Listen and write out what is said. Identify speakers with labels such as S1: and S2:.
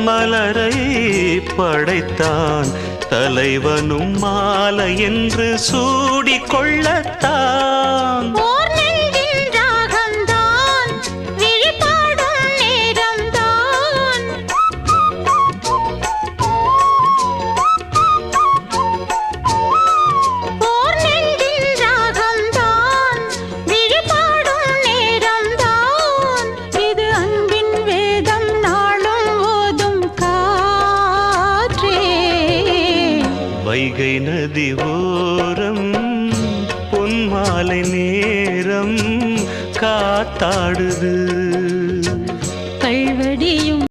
S1: மலரை படைத்தான் தலைவனும் மாலை என்று சூடிக்கொள்ளத்தான். வைகை நதி ஓரம் பொன்மாலை நேரம் காத்தாடுது.